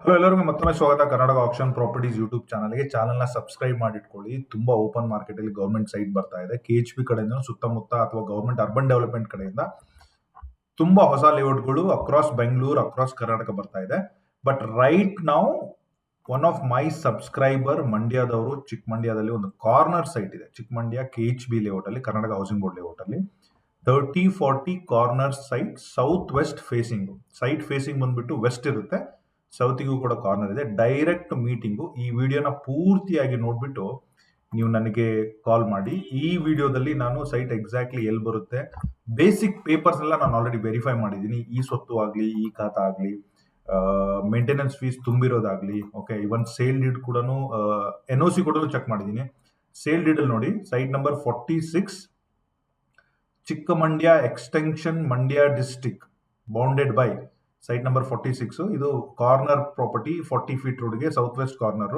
Hello ಎಲ್ಲರಿಗೂ ಮತ್ತೊಮ್ಮೆ ಸ್ವಾಗತ ಕರ್ನಾಟಕ ಆಕ್ಷನ್ ಪ್ರಾಪರ್ಟೀಸ್ ಯೂಟ್ಯೂಬ್ ಚಾನಲ್ಗೆ. ಚಾನಲ್ನ ಸಬ್ಸ್ಕ್ರೈಬ್ ಮಾಡಿಟ್ಕೊಳ್ಳಿ. ತುಂಬಾ ಓಪನ್ ಮಾರ್ಕೆಟ್ ಅಲ್ಲಿ ಗೌರ್ಮೆಂಟ್ ಸೈಟ್ ಬರ್ತಾ ಇದೆ. KHP ಕಡೆಯಿಂದ ಸುತ್ತಮುತ್ತ ಅಥವಾ ಗೌರ್ಮೆಂಟ್ ಅರ್ಬನ್ ಡೆವಲಪ್ಮೆಂಟ್ ಕಡೆಯಿಂದ ತುಂಬಾ ಹೊಸ ಲೇಔಟ್ಗಳು ಅಕ್ರಾಸ್ ಬೆಂಗಳೂರು ಅಕ್ರಾಸ್ ಕರ್ನಾಟಕ ಬರ್ತಾ ಇದೆ. ಬಟ್ ರೈಟ್ ನಾವು ಒನ್ ಆಫ್ ಮೈ ಸಬ್ಸ್ಕ್ರೈಬರ್ ಮಂಡ್ಯದವರು ಚಿಕ್ಕಮಂಡ್ಯದಲ್ಲಿ ಒಂದು ಕಾರ್ನರ್ ಸೈಟ್ ಇದೆ. ಚಿಕ್ಕಮಂಡ್ಯ KHB ಲೇಔಟ್ ಅಲ್ಲಿ, ಕರ್ನಾಟಕ ಹೌಸಿಂಗ್ ಬೋರ್ಡ್ ಲೇಔಟ್ ಅಲ್ಲಿ 30-40 corner site, south west facing. Site facing ಬಂದ್ಬಿಟ್ಟು ವೆಸ್ಟ್ ಇರುತ್ತೆ, ಸೌತಿಗೂ ಕೂಡ ಕಾರ್ನರ್ ಇದೆ. Direct meeting. ಈ ವಿಡಿಯೋನ ಪೂರ್ತಿಯಾಗಿ ನೋಡ್ಬಿಟ್ಟು ನೀವು ನನಗೆ ಕಾಲ್ ಮಾಡಿ. ಈ ವಿಡಿಯೋದಲ್ಲಿ ನಾನು ಸೈಟ್ ಎಕ್ಸಾಕ್ಟ್ಲಿ ಎಲ್ಲಿ ಬರುತ್ತೆ, ಬೇಸಿಕ್ ಪೇಪರ್ಸ್ ಎಲ್ಲ ನಾನು ಆಲ್ರೆಡಿ ವೆರಿಫೈ ಮಾಡಿದ್ದೀನಿ. ಈ ಸ್ವತ್ತು ಆಗಲಿ, ಈ ಖಾತಾ ಆಗಲಿ, ಮೇಂಟೆನೆನ್ಸ್ ಫೀಸ್ ತುಂಬಿರೋದಾಗ್ಲಿ, ಓಕೆ, ಇವನ್ ಸೇಲ್ ಡೀಡ್ ಕೂಡ NOC ಕೂಡ ಚೆಕ್ ಮಾಡಿದ್ದೀನಿ. ಸೇಲ್ ಡೀಡ್ ಅಲ್ಲಿ ನೋಡಿ, site number 46, Chikkamandya extension, Mandya district, bounded by site number 46. ಇದು ಕಾರ್ನರ್ ಪ್ರಾಪರ್ಟಿ, 40 feet ರೋಡ್ಗೆ south west corner.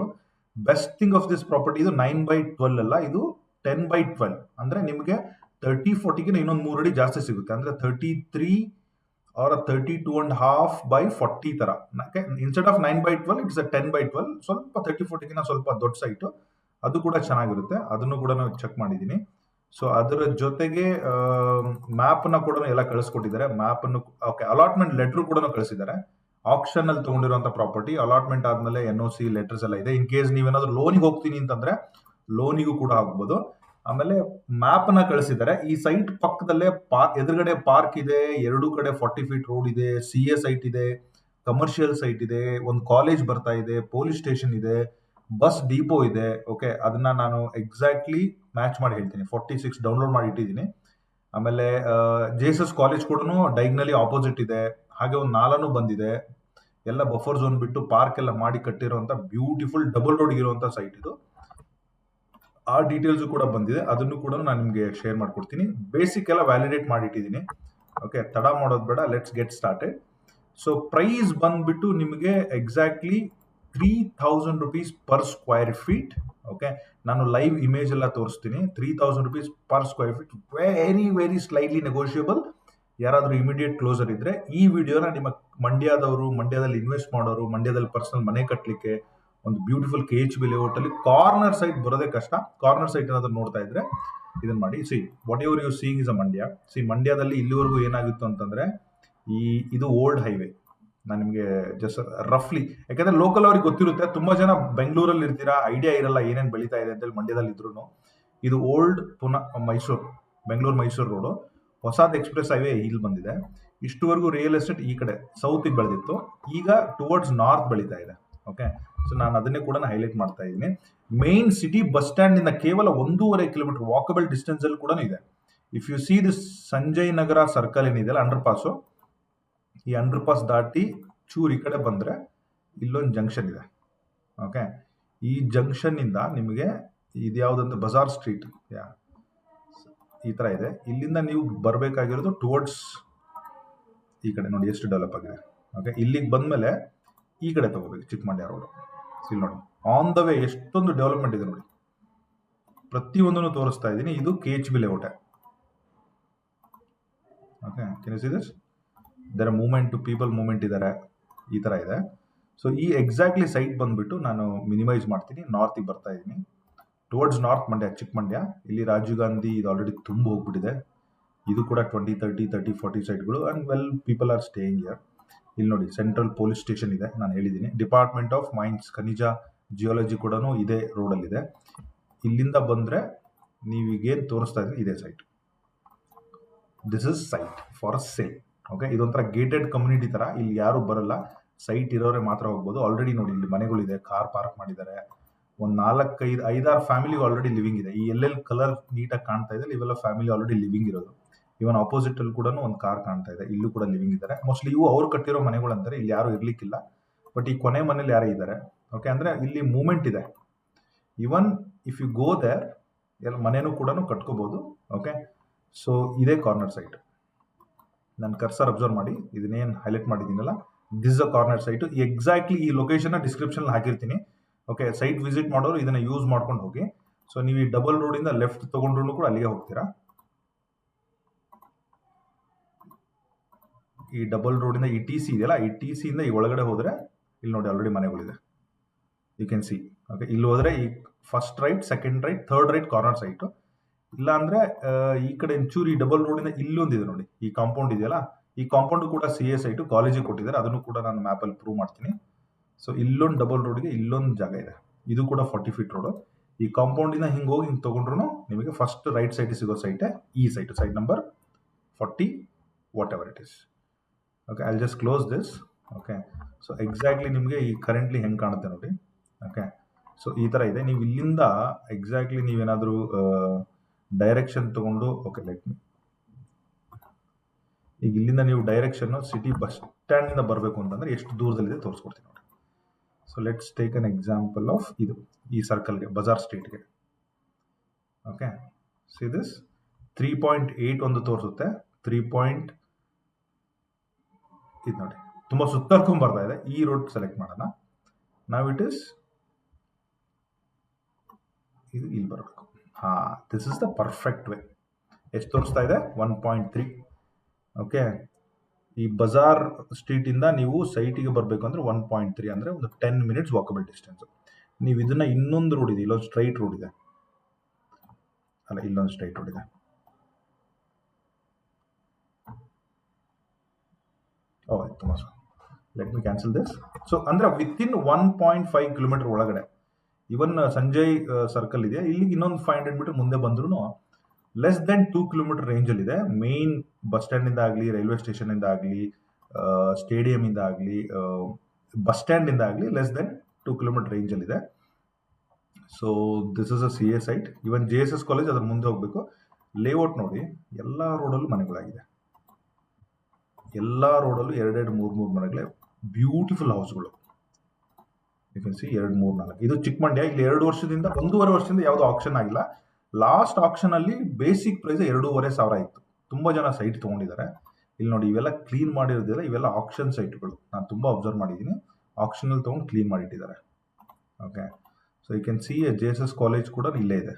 Best thing of this property, ಇದು 9/12 ಅಲ್ಲ, ಇದು 10/12. ಅಂದ್ರೆ ನಿಮಗೆ 30-40ಗೆ ಇನ್ನೊಂದು 3 ಅಡಿ ಜಾಸ್ತಿ ಸಿಗುತ್ತೆ. ಅಂದ್ರೆ 33 ಆರ್ 32.5/40 ತರ. Instead of 9/12 it's 10/12. ಸ್ವಲ್ಪ 30-40ಗಿನ ಸ್ವಲ್ಪ ದೊಡ್ಡ ಸೈಟು, ಅದು ಕೂಡ ಚೆನ್ನಾಗಿರುತ್ತೆ. ಅದನ್ನು ಕೂಡ ನಾವು ಚೆಕ್ ಮಾಡಿದ್ದೀನಿ. ಸೊ ಅದರ ಜೊತೆಗೆ ಮ್ಯಾಪ್ ನ ಕೂಡ ಎಲ್ಲ ಕಳಿಸ್ಕೊಟ್ಟಿದ್ದಾರೆ. ಮ್ಯಾಪ್ ಅನ್ನು, ಓಕೆ, ಅಲಾಟ್ಮೆಂಟ್ ಲೆಟರ್ ಕೂಡ ಕಳಿಸಿದ್ದಾರೆ. ಆಕ್ಷನ್ ಅಲ್ಲಿ ತಗೊಂಡಿರುವಂತ ಪ್ರಾಪರ್ಟಿ, ಅಲಾಟ್ಮೆಂಟ್ ಆದ್ಮೇಲೆ NOC ಲೆಟರ್ಸ್ ಎಲ್ಲ ಇದೆ. ಇನ್ ಕೇಸ್ ನೀವೇನಾದ್ರೂ ಲೋನಿಗೆ ಹೋಗ್ತೀನಿ ಅಂತಂದ್ರೆ ಲೋನಿಗೂ ಕೂಡ ಆಗ್ಬೋದು. ಆಮೇಲೆ ಮ್ಯಾಪ್ ನ ಕಳಿಸಿದ್ದಾರೆ. ಈ ಸೈಟ್ ಪಕ್ಕದಲ್ಲೇ ಎದುರುಗಡೆ ಪಾರ್ಕ್ ಇದೆ, ಎರಡು ಕಡೆ 40 feet ರೋಡ್ ಇದೆ, CA ಸೈಟ್ ಇದೆ, ಕಮರ್ಷಿಯಲ್ ಸೈಟ್ ಇದೆ, ಒಂದು ಕಾಲೇಜ್ ಬರ್ತಾ ಇದೆ, ಪೊಲೀಸ್ ಸ್ಟೇಷನ್ ಇದೆ, ಬಸ್ ಡಿಪೋ ಇದೆ. ಓಕೆ, ಅದನ್ನ ನಾನು ಎಕ್ಸಾಕ್ಟ್ಲಿ ಮ್ಯಾಚ್ ಮಾಡಿ ಹೇಳ್ತೀನಿ. 46 ಡೌನ್ಲೋಡ್ ಮಾಡಿ ಇಟ್ಟಿದ್ದೀನಿ. ಆಮೇಲೆ JSS ಕಾಲೇಜ್ ಕೂಡ ಡೈಗ್ನಲ್ಲಿ ಆಪೋಸಿಟ್ ಇದೆ. ಹಾಗೆ ಒಂದು ನಾಲನು ಬಂದಿದೆ. ಎಲ್ಲ ಬಫರ್ ಝೋನ್ ಬಿಟ್ಟು ಪಾರ್ಕ್ ಎಲ್ಲ ಮಾಡಿ ಕಟ್ಟಿರುವಂತ ಬ್ಯೂಟಿಫುಲ್ ಡಬಲ್ ರೋಡ್ ಇರುವಂತ ಸೈಟ್ ಇದು. ಆ ಡೀಟೇಲ್ಸ್ ಕೂಡ ಬಂದಿದೆ, ಅದನ್ನು ಕೂಡ ನಾನು ನಿಮಗೆ ಶೇರ್ ಮಾಡ್ಕೊಡ್ತೀನಿ. ಬೇಸಿಕ್ ಎಲ್ಲ ವ್ಯಾಲಿಡೇಟ್ ಮಾಡಿ ಇಟ್ಟಿದ್ದೀನಿ. ಓಕೆ, ತಡ ಮಾಡೋದು ಬೇಡ, let's get started. So price ಬಂದ್ಬಿಟ್ಟು ನಿಮಗೆ exactly 3000 rupees per square feet. Okay, ನಾನು ಲೈವ್ ಇಮೇಜ್ ಎಲ್ಲ ತೋರಿಸ್ತೀನಿ. 3000 rupees per square feet, very slightly negotiable. ಯಾರಾದರೂ ಇಮಿಡಿಯೇಟ್ ಕ್ಲೋಸರ್ ಇದ್ರೆ ಈ ವಿಡಿಯೋನ ನಿಮ್ಮ ಮಂಡ್ಯದವರು, ಮಂಡ್ಯದಲ್ಲಿ ಇನ್ವೆಸ್ಟ್ ಮಾಡೋರು, ಮಂಡ್ಯದಲ್ಲಿ ಪರ್ಸನಲ್ ಮನೆ ಕಟ್ಟಲಿಕ್ಕೆ ಒಂದು ಬ್ಯೂಟಿಫುಲ್ KHB ಲೇಔಟ್ ಅಲ್ಲಿ ಕಾರ್ನರ್ ಸೈಟ್ ಬರೋದೇ ಕಷ್ಟ. ಕಾರ್ನರ್ ಸೈಟ್ ಏನಾದ್ರು ನೋಡ್ತಾ ಇದ್ರೆ ಇದನ್ನ ಮಾಡಿ. See whatever you seeing is a Mandya. See ಮಂಡ್ಯದಲ್ಲಿ ಇಲ್ಲಿವರೆಗೂ ಏನಾಗಿತ್ತು ಅಂತಂದ್ರೆ, ಇದು ಓಲ್ಡ್ ಹೈವೇ. ನಾನು ನಿಮಗೆ ಜಸ್ಟ್ ರಫ್ಲಿ, ಯಾಕಂದ್ರೆ ಲೋಕಲ್ ಅವ್ರಿಗೆ ಗೊತ್ತಿರುತ್ತೆ. ತುಂಬಾ ಜನ ಬೆಂಗಳೂರಲ್ಲಿ ಇರ್ತೀರಾ, ಐಡಿಯಾ ಇರಲ್ಲ ಏನೇನು ಬೆಳೀತಾ ಇದೆ ಅಂತೇಳಿ ಮಂಡ್ಯದಲ್ಲಿ ಇದ್ರು. ಇದು ಓಲ್ಡ್ ಮೈಸೂರು, ಬೆಂಗಳೂರು ಮೈಸೂರು ರೋಡು. ಹೊಸದು ಎಕ್ಸ್ಪ್ರೆಸ್ ಹೈವೇ ಇಲ್ಲಿ ಬಂದಿದೆ. ಇಷ್ಟುವರೆಗೂ ರಿಯಲ್ ಎಸ್ಟೇಟ್ ಈ ಕಡೆ ಸೌತಿಗೆ ಬೆಳೆದಿತ್ತು, ಈಗ ಟುವರ್ಡ್ಸ್ ನಾರ್ತ್ ಬೆಳೀತಾ ಇದೆ. ಓಕೆ, ಸೊ ನಾನು ಅದನ್ನೇ ಕೂಡ ಹೈಲೈಟ್ ಮಾಡ್ತಾ ಇದ್ದೀನಿ. ಮೇನ್ ಸಿಟಿ ಬಸ್ ಸ್ಟ್ಯಾಂಡ್ ಇಂದ ಕೇವಲ 1.5 ಕಿಲೋಮೀಟರ್ ವಾಕಬಲ್ ಡಿಸ್ಟೆನ್ಸ್ ಅಲ್ಲಿ ಕೂಡ ಇದೆ. If you see this Sanjay Nagar circle ಏನಿದೆಯಲ್ಲ, ಅಂಡರ್ ಪಾಸು, ಈ ಅಂಡರ್ ಪಾಸ್ ದಾಟಿ ಚೂರು ಈ ಕಡೆ ಬಂದ್ರೆ ಇಲ್ಲೊಂದು ಜಂಕ್ಷನ್ ಇದೆ. ಓಕೆ, ಈ ಜಂಕ್ಷನ್ ಇಂದ ನಿಮಗೆ ಇದ್ಯಾವುದಂದ್ರೆ ಬಜಾರ್ ಸ್ಟ್ರೀಟ್, ಈ ತರ ಇದೆ. ಇಲ್ಲಿಂದ ನೀವು ಬರಬೇಕಾಗಿರೋದು ಟುವರ್ಡ್ಸ್ ಈ ಕಡೆ. ನೋಡಿ ಎಷ್ಟು ಡೆವಲಪ್ ಆಗಿದೆ. ಓಕೆ, ಇಲ್ಲಿಗೆ ಬಂದ್ಮೇಲೆ ಈ ಕಡೆ ತಗೋಬೇಕು, ಚಿಕ್ಕಮಂಡ್ಯ ರೋಡ್. ಇಲ್ಲಿ ನೋಡಿ, ಆನ್ ದ ವೇ ಎಷ್ಟೊಂದು ಡೆವಲಪ್ಮೆಂಟ್ ಇದೆ ನೋಡಿ. ಪ್ರತಿಯೊಂದನ್ನು ತೋರಿಸ್ತಾ ಇದ್ದೀನಿ. ಇದು KHB layout. Okay, can you see this? ಇದರ ಮೂವ್ಮೆಂಟ್, ಪೀಪಲ್ ಮೂವ್ಮೆಂಟ್ ಇದ್ದಾರೆ, ಈ ತರ ಇದೆ. ಸೊ ಈ ಎಕ್ಸಾಕ್ಟ್ಲಿ ಸೈಟ್ ಬಂದ್ಬಿಟ್ಟು ನಾನು ಮಿನಿಮೈಸ್ ಮಾಡ್ತೀನಿ. ನಾರ್ತಿಗೆ ಬರ್ತಾ ಇದ್ದೀನಿ, ಟುವರ್ಡ್ಸ್ ನಾರ್ತ್ ಮಂಡ್ಯ, ಚಿಕ್ಕಮಂಡ್ಯ. ಇಲ್ಲಿ ರಾಜೀವ್ ಗಾಂಧಿ ಇದು ಆಲ್ರೆಡಿ ತುಂಬ ಹೋಗ್ಬಿಟ್ಟಿದೆ. ಇದು ಕೂಡ 20, 30, 40 ಸೈಟ್ಗಳು. And well people are staying here. ಇಲ್ಲಿ ನೋಡಿ, ಸೆಂಟ್ರಲ್ ಪೊಲೀಸ್ ಸ್ಟೇಷನ್ ಇದೆ, ನಾನು ಹೇಳಿದ್ದೀನಿ. ಡಿಪಾರ್ಟ್ಮೆಂಟ್ ಆಫ್ ಮೈನ್ಸ್, ಖನಿಜ, ಜಿಯೋಲಜಿ ಕೂಡ ಇದೇ ರೋಡಲ್ಲಿದೆ. ಇಲ್ಲಿಂದ ಬಂದ್ರೆ ನೀವೀಗೇನು ತೋರಿಸ್ತಾ ಇದ್ರೆ ಇದೇ site. This is site for sale. Okay, ಇದೊಂಥರ ಗೇಟೆಡ್ ಕಮ್ಯುನಿಟಿ ತರ. ಇಲ್ಲಿ ಯಾರು ಬರಲ್ಲ, ಸೈಟ್ ಇರೋರೆ ಮಾತ್ರ ಹೋಗ್ಬೋದು. ಆಲ್ರೆಡಿ ನೋಡಿ, ಇಲ್ಲಿ ಮನೆಗಳಿದೆ, ಕಾರ್ ಪಾರ್ಕ್ ಮಾಡಿದ್ದಾರೆ. ಒಂದು 4-5-6 ಫ್ಯಾಮಿಲಿ ಆಲ್ರೆಡಿ ಲಿವಿಂಗ್ ಇದೆ. ಈ ಎಲ್ಲೆಲ್ಲಿ ಕಲರ್ ನೀಟಾಗಿ ಕಾಣ್ತಾ ಇದೆ, ಇವೆಲ್ಲ ಫ್ಯಾಮಿಲಿ ಆಲ್ರೆಡಿ ಲಿವಿಂಗ್ ಇರೋದು. ಇವನ್ ಆಪೋಸಿಟ್ ಅಲ್ಲಿ ಕೂಡ ಒಂದು ಕಾರ್ ಕಾಣ್ತಾ ಇದೆ, ಇಲ್ಲೂ ಕೂಡ ಲಿವಿಂಗ್ ಇದ್ದಾರೆ. ಮೋಸ್ಟ್ಲಿ ಇವು ಅವ್ರು ಕಟ್ಟಿರೋ ಮನೆಗಳು ಅಂತಾರೆ, ಇಲ್ಲಿ ಯಾರು ಇರ್ಲಿಕ್ಕಿಲ್ಲ. ಬಟ್ ಈ ಕೊನೆ ಮನೇಲಿ ಯಾರೇ ಇದ್ದಾರೆ. ಓಕೆ, ಅಂದ್ರೆ ಇಲ್ಲಿ ಮೂವ್ಮೆಂಟ್ ಇದೆ. Even if you go there, ಎಲ್ಲ ಮನೇನೂ ಕೂಡ ಕಟ್ಕೋಬಹುದು. ಓಕೆ, ಸೊ ಇದೇ ಕಾರ್ನರ್ ಸೈಟ್. ನನ್ನ ಕರ್ಸರ್ ಅಬ್ಸರ್ವ್ ಮಾಡಿ, ಇದನ್ನೇನು ಹೈಲೈಟ್ ಮಾಡಿದ್ದೀನಲ್ಲ, this a corner site. Exactly ಈ ಲೊಕೇಶನ್ ಡಿಸ್ಕ್ರಿಪ್ಷನ್ ಹಾಕಿರ್ತೀನಿ. ಓಕೆ, ಸೈಟ್ ವಿಸಿಟ್ ಮಾಡೋರು ಇದನ್ನ ಯೂಸ್ ಮಾಡ್ಕೊಂಡು ಹೋಗಿ. ಸೊ ನೀವು ಈ ಡಬಲ್ ರೋಡ್ ಇಂದ ಲೆಫ್ಟ್ ತಗೊಂಡ್ರು ಕೂಡ ಅಲ್ಲಿಗೆ ಹೋಗ್ತೀರಾ. ಈ ಡಬಲ್ ರೋಡ್ ಇಂದ ಈ TC ಇದೆಯಲ್ಲ, ಈ TC ಇಂದ ಈ ಒಳಗಡೆ ಹೋದ್ರೆ ಇಲ್ಲಿ ನೋಡಿ ಆಲ್ರೆಡಿ ಮನೆಗಳಿದೆ, ಯು ಕ್ಯಾನ್ ಸಿ. ಓಕೆ, ಇಲ್ಲಿ ಹೋದ್ರೆ ಈ first right, second right, third right corner site. ಇಲ್ಲ ಅಂದ್ರೆ ಈ ಕಡೆ ಒಂಚೂರು ಈ ಡಬಲ್ ರೋಡಿಂದ ಇಲ್ಲೊಂದಿದೆ ನೋಡಿ, ಈ ಕಾಂಪೌಂಡ್ ಇದೆಯಲ್ಲ, ಈ ಕಾಂಪೌಂಡ್ ಕೂಡ ಸಿ ಎ ಸೈಟು ಕಾಲೇಜಿಗೆ ಕೊಟ್ಟಿದ್ದಾರೆ, ಅದನ್ನು ಕೂಡ ನಾನು ಮ್ಯಾಪಲ್ಲಿ ಪ್ರೂವ್ ಮಾಡ್ತೀನಿ. ಸೊ ಇಲ್ಲೊಂದು ಡಬಲ್ ರೋಡ್ಗೆ ಇಲ್ಲೊಂದು ಜಾಗ ಇದೆ, ಇದು ಕೂಡ 40 ಫೀಟ್ ರೋಡು. ಈ ಕಾಂಪೌಂಡಿಂದ ಹಿಂಗೆ ಹೋಗಿ ಹಿಂಗೆ ತೊಗೊಂಡ್ರು ನಿಮಗೆ ಫಸ್ಟ್ ರೈಟ್ ಸೈಡ್ ಸಿಗೋ ಸೈಟೇ ಈ site, site number 40 what ever it is. Okay, I just close this. Okay, so exactly ನಿಮಗೆ ಈ ಕರೆಂಟ್ಲಿ ಹೆಂಗೆ ಕಾಣುತ್ತೆ ನೋಡಿ. ಓಕೆ, ಸೊ ಈ ಥರ ಇದೆ. ನೀವು ಇಲ್ಲಿಂದ ಎಕ್ಸಾಕ್ಟ್ಲಿ ನೀವೇನಾದರೂ ಡೈರೆಕ್ಷನ್ ತೊಗೊಂಡು, ಓಕೆ ಲೆಟ್ ಮಿ, ಈಗ ಇಲ್ಲಿಂದ ನೀವು ಡೈರೆಕ್ಷನ್ನು ಸಿಟಿ ಬಸ್ ಸ್ಟ್ಯಾಂಡಿಂದ ಬರಬೇಕು ಅಂತಂದರೆ ಎಷ್ಟು ದೂರದಲ್ಲಿದೆ ತೋರಿಸ್ಕೊಡ್ತೀನಿ ನೋಡಿ. So let's take an example of ಇದು, ಈ ಸರ್ಕಲ್ಗೆ, ಬಜಾರ್ ಸ್ಟ್ರೀಟ್ಗೆ. ಓಕೆ, ಸಿ ದಿಸ್ 3.8 ಒಂದು ತೋರಿಸುತ್ತೆ, 3. ಇದು ನೋಡಿ ತುಂಬ ಸುತ್ತರ್ಕೊಂಡ್ ಬರ್ತಾ ಇದೆ. ಈ ರೋಡ್ ಸೆಲೆಕ್ಟ್ ಮಾಡೋಣ. ನಾವು ಇಟ್ ಇಸ್ ಇದು ಇಲ್ಲಿ ಬರಬೇಕು. This is the perfect way. ಎಷ್ಟು ತೋರಿಸ್ತಾ ಇದೆ? 1.3. ಓಕೆ, ಈ ಬಜಾರ್ ಸ್ಟ್ರೀಟಿಂದ ನೀವು ಸೈಟಿಗೆ ಬರಬೇಕು ಅಂದರೆ 1.3 ಅಂದರೆ ಒಂದು 10 ಮಿನಿಟ್ಸ್ ವಾಕಬಲ್ ಡಿಸ್ಟೆನ್ಸು. ನೀವು ಇದನ್ನ ಇನ್ನೊಂದು ರೋಡ್ ಇದೆ, ಇಲ್ಲೊಂದು ಸ್ಟ್ರೈಟ್ ರೋಡ್ ಇದೆ, ಅಲ್ಲ ಇಲ್ಲೊಂದು ಸ್ಟ್ರೈಟ್ ರೋಡ್ ಇದೆ. ತುಂಬ let me cancel this. So ಅಂದರೆ ವಿತಿನ್ 1.5 ಕಿಲೋಮೀಟರ್ ಒಳಗಡೆ, ಇವನ್ ಸಂಜಯ್ ಸರ್ಕಲ್ ಇದೆ, ಇಲ್ಲಿಗೆ ಇನ್ನೊಂದು 500 ಮೀಟರ್ ಮುಂದೆ ಬಂದ್ರೂ ಲೆಸ್ ದೆನ್ 2 ಕಿಲೋಮೀಟರ್ ರೇಂಜಲ್ಲಿದೆ. ಮೇನ್ ಬಸ್ ಸ್ಟ್ಯಾಂಡಿಂದ ಆಗಲಿ, ರೈಲ್ವೆ ಸ್ಟೇಷನಿಂದ ಆಗಲಿ, ಸ್ಟೇಡಿಯಮಿಂದ ಆಗಲಿ, ಬಸ್ ಸ್ಟ್ಯಾಂಡಿಂದ ಆಗಲಿ ಲೆಸ್ ದೆನ್ 2 ಕಿಲೋಮೀಟರ್ ರೇಂಜಲ್ಲಿದೆ. So this is a C A site. Even JSS college ಅದ್ರ ಮುಂದೆ ಹೋಗಬೇಕು. ಲೇಔಟ್ ನೋಡಿ, ಎಲ್ಲ ರೋಡಲ್ಲೂ ಮನೆಗಳಾಗಿದೆ, ಎಲ್ಲ ರೋಡಲ್ಲೂ 2-2, 3-3 ಮನೆಗಳೇ, ಬ್ಯೂಟಿಫುಲ್ ಹೌಸ್ಗಳು. You can see 2, 3, 4. ಇದು ಚಿಕ್ಕಮಂಡ್ಯ. ಇಲ್ಲಿ 2 ವರ್ಷದಿಂದ 1.5 ವರ್ಷದಿಂದ ಯಾವುದು ಆಕ್ಷನ್ ಆಗಿಲ್ಲ. ಲಾಸ್ಟ್ ಆಕ್ಷನ್ ಅಲ್ಲಿ ಬೇಸಿಕ್ ಪ್ರೈಸ್ 2,500 ಇತ್ತು. ತುಂಬಾ ಜನ ಸೈಟ್ ತಗೊಂಡಿದ್ದಾರೆ. ಇಲ್ಲಿ ನೋಡಿ, ಇವೆಲ್ಲ ಕ್ಲೀನ್ ಮಾಡಿರೋದಿಲ್ಲ, ಇವೆಲ್ಲ ಆಕ್ಷನ್ ಸೈಟ್ಗಳು. ನಾನು ತುಂಬಾ ಅಬ್ಸರ್ವ್ ಮಾಡಿದ್ದೀನಿ, ಆಕ್ಷನ್ ಅಲ್ಲಿ ತಗೊಂಡು ಕ್ಲೀನ್ ಮಾಡಿಟ್ಟಿದ್ದಾರೆ. Okay, so you can see JSS college ಕೂಡ ಇಲ್ಲೇ ಇದೆ,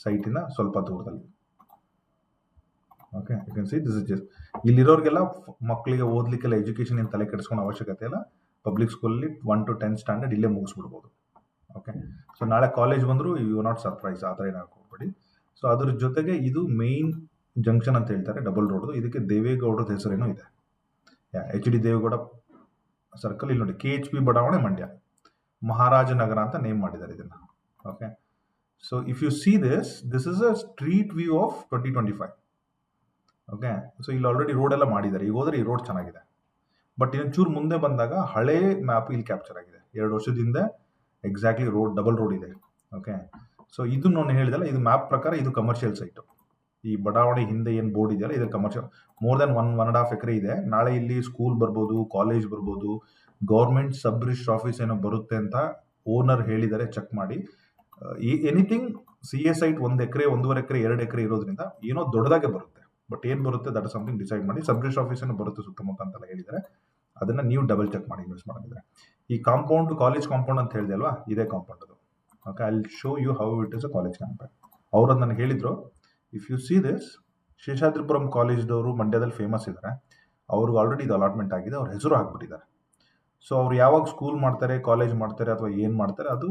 ಸೈಟಿಂದ ಸ್ವಲ್ಪ ದೂರದಲ್ಲಿ. Okay, you can see this is just. ಇಲ್ಲಿರೋರಿಗೆಲ್ಲ ಮಕ್ಕಳಿಗೆ ಓದ್ಲಿಕ್ಕೆಲ್ಲ ಎಜುಕೇಶನ್ ಏನು ತಲೆ ಕೆಡಿಸ್ಕೊಳ್ಳೋ ಅವಶ್ಯಕತೆ ಇಲ್ಲ. ಪಬ್ಲಿಕ್ ಸ್ಕೂಲಲ್ಲಿ 1 to 10 ಸ್ಟ್ಯಾಂಡರ್ಡ್ ಇಲ್ಲೇ ಮುಗಿಸ್ಬಿಡ್ಬೋದು. ಓಕೆ, ಸೊ ನಾಳೆ ಕಾಲೇಜ್ ಬಂದರೂ ಯು ನಾಟ್ ಸರ್ಪ್ರೈಸ್, ಆ ಥರ ಏನಾಗಿ ಹೋಗ್ಬೇಡಿ. ಸೊ ಅದ್ರ ಜೊತೆಗೆ ಇದು ಮೇನ್ ಜಂಕ್ಷನ್ ಅಂತ ಹೇಳ್ತಾರೆ, ಡಬಲ್ ರೋಡ್. ಇದಕ್ಕೆ ದೇವೇಗೌಡದ ಹೆಸರೇನೋ ಇದೆ, HD ದೇವೇಗೌಡ ಸರ್ಕಲ್. ಇಲ್ಲಿ ನೋಡಿ, KHP ಬಡಾವಣೆ, ಮಂಡ್ಯ, ಮಹಾರಾಜನಗರ ಅಂತ ನೇಮ್ ಮಾಡಿದ್ದಾರೆ ಇದನ್ನ. Okay, so if you see this is a street view of 2025. Okay, so ಇಲ್ಲಿ ಆಲ್ರೆಡಿ ರೋಡ್ ಎಲ್ಲ ಮಾಡಿದ್ದಾರೆ. ಈಗ ಹೋದ್ರೆ ಈ ರೋಡ್ ಚೆನ್ನಾಗಿದೆ, ಬಟ್ ಇನ್ನೊಂಚೂರು ಮುಂದೆ ಬಂದಾಗ ಹಳೇ ಮ್ಯಾಪ್ ಇಲ್ಲಿ ಕ್ಯಾಪ್ಚರ್ ಆಗಿದೆ. 2 ವರ್ಷದಿಂದ ಎಕ್ಸಾಕ್ಟ್ಲಿ ರೋಡ್, ಡಬಲ್ ರೋಡ್ ಇದೆ. ಓಕೆ, ಸೊ ಇದು ನಾನು ಹೇಳಿದಲ್ಲ, ಇದು ಮ್ಯಾಪ್ ಪ್ರಕಾರ ಇದು ಕಮರ್ಷಿಯಲ್ ಸೈಟು. ಈ ಬಡಾವಣೆ ಹಿಂದೆ ಏನು ಬೋರ್ಡ್ ಇದೆಯಲ್ಲ, ಇದು ಕಮರ್ಷಿಯಲ್. ಮೋರ್ ದೆನ್ 1.5 ಎಕರೆ ಇದೆ. ನಾಳೆ ಇಲ್ಲಿ ಸ್ಕೂಲ್ ಬರ್ಬೋದು, ಕಾಲೇಜ್ ಬರ್ಬೋದು, ಗೌರ್ಮೆಂಟ್ ಸಬ್ ರಿಜಿಸ್ಟರ್ ಆಫೀಸ್ ಏನೋ ಬರುತ್ತೆ ಅಂತ ಓನರ್ ಹೇಳಿದ್ದಾರೆ, ಚೆಕ್ ಮಾಡಿ. ಎನಿಥಿಂಗ್ CA ಸೈಟ್ 1 ಎಕರೆ, 1.5 ಎಕರೆ, 2 ಎಕರೆ ಇರೋದ್ರಿಂದ ಏನೋ ದೊಡ್ಡದಾಗೆ ಬರುತ್ತೆ. ಬಟ್ ಏನು ಬರುತ್ತೆ ದಟ್ ಇಸ್ ಸಮಥಿಂಗ್ ಡಿಸೈಡ್ ಮಾಡಿ. ಸಬ್ ರಿಜಿಸ್ಟರ್ ಆಫೀಸ್ ಏನೋ ಬರುತ್ತೆ ಸುತ್ತಮುತ್ತ ಅಂತೆಲ್ಲ ಹೇಳಿದ್ದಾರೆ, ಅದನ್ನ ನೀವು ಡಬಲ್ ಚೆಕ್ ಮಾಡಿ ಇನ್ವೆಸ್ಟ್ ಮಾಡಿದ್ರೆ. ಈ ಕಾಂಪೌಂಡ್, ಕಾಲೇಜ್ ಕಾಂಪೌಂಡ್ ಅಂತ ಹೇಳಿದೆ ಅಲ್ವಾ, ಇದೇ ಕಾಂಪೌಂಡ್ ಅದು. Okay, I will show you how it is a college compound. ಅವ್ರು ನನಗೆ ಹೇಳಿದ್ರು, if you see this, Seshadripuram ಕಾಲೇಜ್ದವರು ಮಂಡ್ಯದಲ್ಲಿ ಫೇಮಸ್ ಇದ್ದಾರೆ, ಅವ್ರಿಗೆ ಆಲ್ರೆಡಿ ಇದು ಅಲಾಟ್ಮೆಂಟ್ ಆಗಿದೆ, ಅವ್ರ ಹೆಸರು ಹಾಕ್ಬಿಟ್ಟಿದ್ದಾರೆ. ಸೊ ಅವ್ರು ಯಾವಾಗ ಸ್ಕೂಲ್ ಮಾಡ್ತಾರೆ, ಕಾಲೇಜ್ ಮಾಡ್ತಾರೆ, ಅಥವಾ ಏನು ಮಾಡ್ತಾರೆ, ಅದು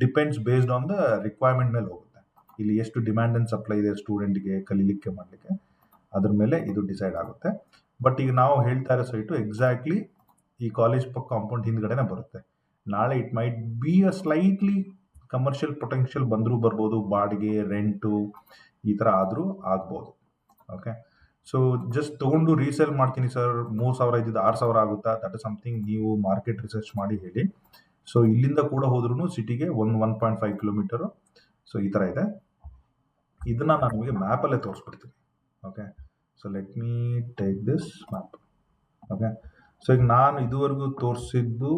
depends based on the requirement ಮೇಲೆ ಹೋಗುತ್ತೆ. ಇಲ್ಲಿ ಎಷ್ಟು ಡಿಮ್ಯಾಂಡ್ ಅಂಡ್ ಸಪ್ಲೈ ಇದೆ ಸ್ಟೂಡೆಂಟ್ಗೆ ಕಲೀಲಿಕ್ಕೆ, ಮಾಡಲಿಕ್ಕೆ, ಅದ್ರ ಮೇಲೆ ಇದು ಡಿಸೈಡ್ ಆಗುತ್ತೆ. ಬಟ್ ಈಗ ನಾವು ಹೇಳ್ತಾ ಇರೋ ಸೈಟು ಎಕ್ಸಾಕ್ಟ್ಲಿ ಈ ಕಾಲೇಜ್ ಕಾಂಪೌಂಡ್ ಹಿಂದ್ಗಡೆನೆ ಬರುತ್ತೆ. ನಾಳೆ it might be a slightly commercial potential ಬಂದರೂ ಬರ್ಬೋದು, ಬಾಡಿಗೆ, ರೆಂಟು ಈ ಥರ ಆದರೂ ಆಗ್ಬೋದು. ಓಕೆ, ಸೊ ಜಸ್ಟ್ ತೊಗೊಂಡು ರೀಸೇಲ್ ಮಾಡ್ತೀನಿ ಸರ್, 3,000 ಇದ್ದಿದ್ದು 6,000 ಆಗುತ್ತಾ, ದಟ್ ಇಸ್ ಸಮಥಿಂಗ್ ನೀವು ಮಾರ್ಕೆಟ್ ರಿಸರ್ಚ್ ಮಾಡಿ ಹೇಳಿ. ಸೊ ಇಲ್ಲಿಂದ ಕೂಡ ಹೋದ್ರೂ ಸಿಟಿಗೆ 1.5 ಕಿಲೋಮೀಟರು. ಸೊ ಈ ಥರ ಇದೆ. ಇದನ್ನ ನಾನು ನಿಮಗೆ ಮ್ಯಾಪಲ್ಲೇ ತೋರಿಸ್ಬಿಡ್ತೀನಿ. Okay, so let me take this map. Okay, so ಈಗ ನಾನು ಇದುವರೆಗೂ ತೋರಿಸಿದ್ದು,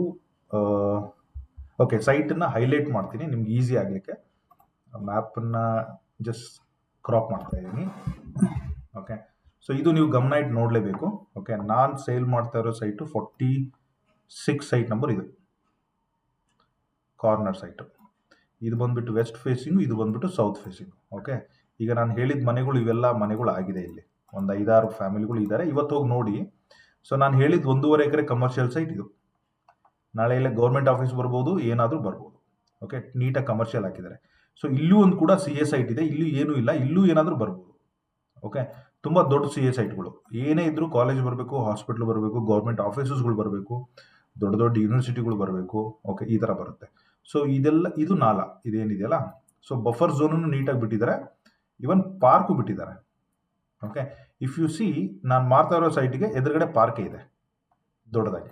ಓಕೆ, ಸೈಟನ್ನು ಹೈಲೈಟ್ ಮಾಡ್ತೀನಿ ನಿಮ್ಗೆ ಈಸಿ ಆಗಲಿಕ್ಕೆ. ಮ್ಯಾಪನ್ನು ಜಸ್ಟ್ ಕ್ರಾಪ್ ಮಾಡ್ತಾ ಇದ್ದೀನಿ. ಓಕೆ, ಸೊ ಇದು ನೀವು ಗಮನ ಇಟ್ಟು ನೋಡಲೇಬೇಕು. ಓಕೆ, ನಾನು ಸೇಲ್ ಮಾಡ್ತಾ ಇರೋ ಸೈಟು 46 ಸೈಟ್ ನಂಬರ್, ಇದು ಕಾರ್ನರ್ ಸೈಟು. ಇದು ಬಂದ್ಬಿಟ್ಟು ವೆಸ್ಟ್ ಫೇಸಿಂಗು, ಇದು ಬಂದ್ಬಿಟ್ಟು ಸೌತ್ ಫೇಸಿಂಗು. ಓಕೆ, ಈಗ ನಾನು ಹೇಳಿದ ಮನೆಗಳು, ಇವೆಲ್ಲ ಮನೆಗಳು ಆಗಿದೆ. ಇಲ್ಲಿ ಒಂದು 5-6 ಫ್ಯಾಮಿಲಿಗಳು ಇದ್ದಾರೆ, ಇವತ್ತು ಹೋಗಿ ನೋಡಿ. ಸೊ ನಾನು ಹೇಳಿದ 1.5 ಎಕರೆ ಕಮರ್ಷಿಯಲ್ ಸೈಟ್ ಇದು. ನಾಳೆ ಇಲ್ಲ ಗೌರ್ಮೆಂಟ್ ಆಫೀಸ್ ಬರ್ಬೋದು, ಏನಾದರೂ ಬರ್ಬೋದು. ಓಕೆ, ನೀಟಾಗಿ ಕಮರ್ಷಿಯಲ್ ಹಾಕಿದ್ದಾರೆ. ಸೊ ಇಲ್ಲೂ ಒಂದು ಕೂಡ ಸಿ ಎ ಸೈಟ್ ಇದೆ, ಇಲ್ಲೂ ಏನೂ ಇಲ್ಲ, ಇಲ್ಲೂ ಏನಾದರೂ ಬರ್ಬೋದು. ಓಕೆ, ತುಂಬ ದೊಡ್ಡ ಸಿ ಎ ಸೈಟ್ಗಳು ಏನೇ ಇದ್ರೂ ಕಾಲೇಜ್ ಬರಬೇಕು, ಹಾಸ್ಪಿಟ್ಲ್ ಬರಬೇಕು, ಗೌರ್ಮೆಂಟ್ ಆಫೀಸಸ್ಗಳು ಬರಬೇಕು, ದೊಡ್ಡ ದೊಡ್ಡ ಯೂನಿವರ್ಸಿಟಿಗಳು ಬರಬೇಕು. ಓಕೆ, ಈ ಥರ ಬರುತ್ತೆ. ಸೊ ಇದೆಲ್ಲ ಇದು ನಾಲ ಇದೇನಿದೆಯಲ್ಲ, ಸೊ ಬಫರ್ ಝೋನನ್ನು ನೀಟಾಗಿ ಬಿಟ್ಟಿದ್ದಾರೆ, ಇವನ್ ಪಾರ್ಕು ಬಿಟ್ಟಿದ್ದಾರೆ. ಓಕೆ, ಇಫ್ ಯು ಸಿ ನಾನು ಮಾಡ್ತಾ ಇರೋ ಸೈಟ್ಗೆ ಎದುರುಗಡೆ ಪಾರ್ಕ್ ಇದೆ, ದೊಡ್ಡದಾಗಿ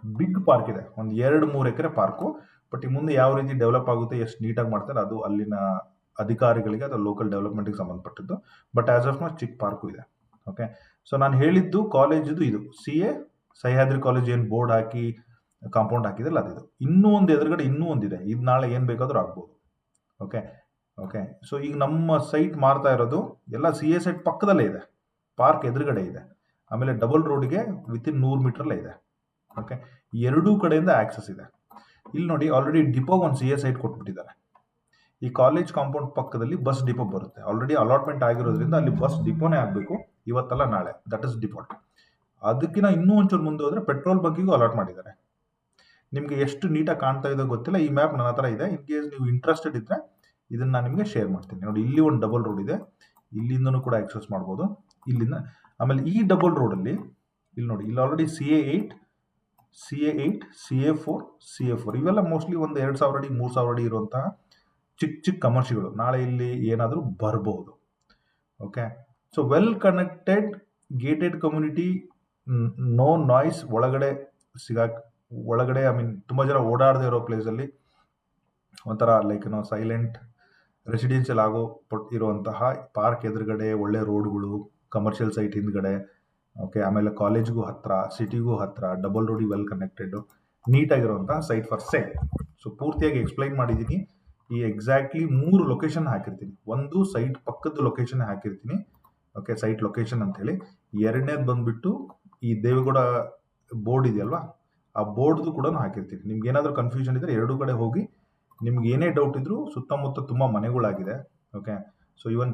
ಬಿಗ್ ಪಾರ್ಕ್ ಇದೆ, ಒಂದು 2-3 ಎಕರೆ ಪಾರ್ಕು. ಬಟ್ ಈ ಮುಂದೆ ಯಾವ ರೀತಿ ಡೆವಲಪ್ ಆಗುತ್ತೆ, ಎಷ್ಟು ನೀಟಾಗಿ ಮಾಡ್ತಾರೆ, ಅದು ಅಲ್ಲಿನ ಅಧಿಕಾರಿಗಳಿಗೆ ಅಥವಾ ಲೋಕಲ್ ಡೆವಲಪ್ಮೆಂಟ್ಗೆ ಸಂಬಂಧಪಟ್ಟಿದ್ದು. ಬಟ್ ಆಸ್ ಆಫ್ ನೌ ಚಿಕ್ಕ ಪಾರ್ಕು ಇದೆ. ಓಕೆ, ಸೊ ನಾನು ಹೇಳಿದ್ದು ಕಾಲೇಜಿದು ಇದು ಸಿ ಎ ಸಹ್ಯಾದ್ರಿ ಕಾಲೇಜ್ ಏನು ಬೋರ್ಡ್ ಹಾಕಿ ಕಾಂಪೌಂಡ್ ಹಾಕಿದಲ್ಲ ಅದಿದು. ಇನ್ನೂ ಒಂದು ಎದುರುಗಡೆ ಇನ್ನೂ ಒಂದಿದೆ, ಇದು ನಾಳೆ ಏನು ಬೇಕಾದರೂ ಆಗ್ಬೋದು. ಓಕೆ ಓಕೆ, ಸೊ ಈಗ ನಮ್ಮ ಸೈಟ್ ಮಾರ್ತಾ ಇರೋದು ಎಲ್ಲ ಸಿ ಎ ಸೈಟ್ ಪಕ್ಕದಲ್ಲೇ ಇದೆ, ಪಾರ್ಕ್ ಎದುರುಗಡೆ ಇದೆ, ಆಮೇಲೆ ಡಬಲ್ ರೋಡ್ಗೆ ವಿತಿನ್ 100 ಮೀಟರ್ಲೇ ಇದೆ. ಓಕೆ, ಎರಡೂ ಕಡೆಯಿಂದ ಆಕ್ಸೆಸ್ ಇದೆ. ಇಲ್ಲಿ ನೋಡಿ, ಆಲ್ರೆಡಿ ಡಿಪೋ ಒಂದು ಸಿ ಎ ಸೈಟ್ ಕೊಟ್ಬಿಟ್ಟಿದ್ದಾರೆ. ಈ ಕಾಲೇಜ್ ಕಾಂಪೌಂಡ್ ಪಕ್ಕದಲ್ಲಿ ಬಸ್ ಡಿಪೋ ಬರುತ್ತೆ, ಆಲ್ರೆಡಿ ಅಲಾಟ್ಮೆಂಟ್ ಆಗಿರೋದ್ರಿಂದ ಅಲ್ಲಿ ಬಸ್ ಡಿಪೋನೇ ಆಗಬೇಕು, ಇವತ್ತಲ್ಲ ನಾಳೆ, ದಟ್ ಇಸ್ ಡಿಫಾಲ್ಟ್. ಅದಕ್ಕಿಂತ ಇನ್ನೂ ಒಂಚೂರು ಮುಂದೆ ಹೋದ್ರೆ ಪೆಟ್ರೋಲ್ ಬಂಕಿಗೂ ಅಲಾಟ್ ಮಾಡಿದ್ದಾರೆ. ನಿಮಗೆ ಎಷ್ಟು ನೀಟಾಗಿ ಕಾಣ್ತಾ ಇದೆ ಗೊತ್ತಿಲ್ಲ, ಈ ಮ್ಯಾಪ್ ನನ್ನ ಹತ್ರ ಇದೆ. ಇನ್ ಕೇಸ್ ನೀವು ಇಂಟ್ರೆಸ್ಟೆಡ್ ಇದ್ರೆ ಇದನ್ನ ನಾನು ನಿಮಗೆ ಶೇರ್ ಮಾಡ್ತೀನಿ. ನೋಡಿ, ಇಲ್ಲಿ ಒಂದು ಡಬಲ್ ರೋಡ್ ಇದೆ, ಇಲ್ಲಿಂದನೂ ಕೂಡ ಆಕ್ಸೆಸ್ ಮಾಡ್ಬೋದು, ಇಲ್ಲಿಂದ. ಆಮೇಲೆ ಈ ಡಬಲ್ ರೋಡಲ್ಲಿ ಇಲ್ಲಿ ನೋಡಿ, ಇಲ್ಲಿ ಆಲ್ರೆಡಿ CA8, CA4, CA4 ಇವೆಲ್ಲ ಮೋಸ್ಟ್ಲಿ ಒಂದು 2,000 ಅಡಿ 3,000 ಅಡಿ ಇರುವಂತಹ ಚಿಕ್ಕ ಚಿಕ್ಕ ಕಮರ್ಷಿಯಲ್ಗಳು ನಾಳೆ ಇಲ್ಲಿ ಏನಾದರೂ ಬರಬಹುದು. Okay, so well connected gated community, no noise, ಒಳಗಡೆ ಐ ಮೀನ್ ತುಂಬ ಜನ ಓಡಾಡದೇ ಇರೋ ಪ್ಲೇಸಲ್ಲಿ ಒಂಥರ ಲೈಕ್ ಸೈಲೆಂಟ್ ರೆಸಿಡೆನ್ಷಿಯಲ್ ಆಗೋ ಇರುವಂತಹ ಪಾರ್ಕ್ ಎದುರುಗಡೆ ಒಳ್ಳೆ ರೋಡ್ಗಳು, ಕಮರ್ಷಿಯಲ್ ಸೈಟ್ ಹಿಂದ್ಗಡೆ. ಓಕೆ, ಆಮೇಲೆ ಕಾಲೇಜ್ಗೂ ಹತ್ರ, ಸಿಟಿಗೂ ಹತ್ರ, ಡಬಲ್ ರೋಡಿಗೆ ವೆಲ್ ಕನೆಕ್ಟೆಡ್, ನೀಟಾಗಿರುವಂತಹ ಸೈಟ್ ಫಾರ್ ಸೇಲ್. ಸೊ ಪೂರ್ತಿಯಾಗಿ ಎಕ್ಸ್ಪ್ಲೈನ್ ಮಾಡಿದ್ದೀನಿ. ಈ ಎಕ್ಸಾಕ್ಟ್ಲಿ 3 ಲೊಕೇಶನ್ ಹಾಕಿರ್ತೀನಿ. ಒಂದು ಸೈಟ್ ಪಕ್ಕದ ಲೊಕೇಶನ್ ಹಾಕಿರ್ತೀನಿ, ಓಕೆ, ಸೈಟ್ ಲೊಕೇಶನ್ ಅಂತ ಹೇಳಿ. ಎರಡನೇದು ಬಂದ್ಬಿಟ್ಟು ಈ ದೇವೇಗೌಡ ಬೋರ್ಡ್ ಇದೆಯಲ್ವಾ, ಆ ಬೋರ್ಡ್ದು ಕೂಡ ಹಾಕಿರ್ತೀನಿ. ನಿಮ್ಗೆ ಏನಾದರೂ ಕನ್ಫ್ಯೂಷನ್ ಇದ್ರೆ ಎರಡೂ ಕಡೆ ಹೋಗಿ, ನಿಮ್ಗೆ ಏನೇ ಡೌಟ್ ಇದ್ರೂ ಸುತ್ತಮುತ್ತ ತುಂಬ ಮನೆಗಳಾಗಿದೆ. Okay, so even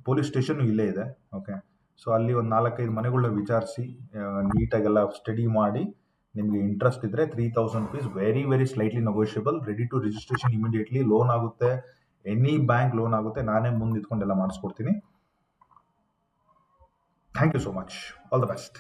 police station ಇಲ್ಲೇ ಇದೆ. ಓಕೆ, ಸೊ ಅಲ್ಲಿ ಒಂದು 4-5 ಮನೆಗಳನ್ನ ವಿಚಾರಿಸಿ ನೀಟಾಗೆಲ್ಲ ಸ್ಟಡಿ ಮಾಡಿ, ನಿಮಗೆ ಇಂಟ್ರೆಸ್ಟ್ ಇದ್ರೆ 3,000 rupees, very very slightly negotiable, ready to registration immediately. Loan ಆಗುತ್ತೆ, ಎನಿ ಬ್ಯಾಂಕ್ ಲೋನ್ ಆಗುತ್ತೆ, ನಾನೇ ಮುಂದೆ ಇಟ್ಕೊಂಡೆಲ್ಲ ಮಾಡಿಸ್ಕೊಡ್ತೀನಿ. Thank you so much, all the best.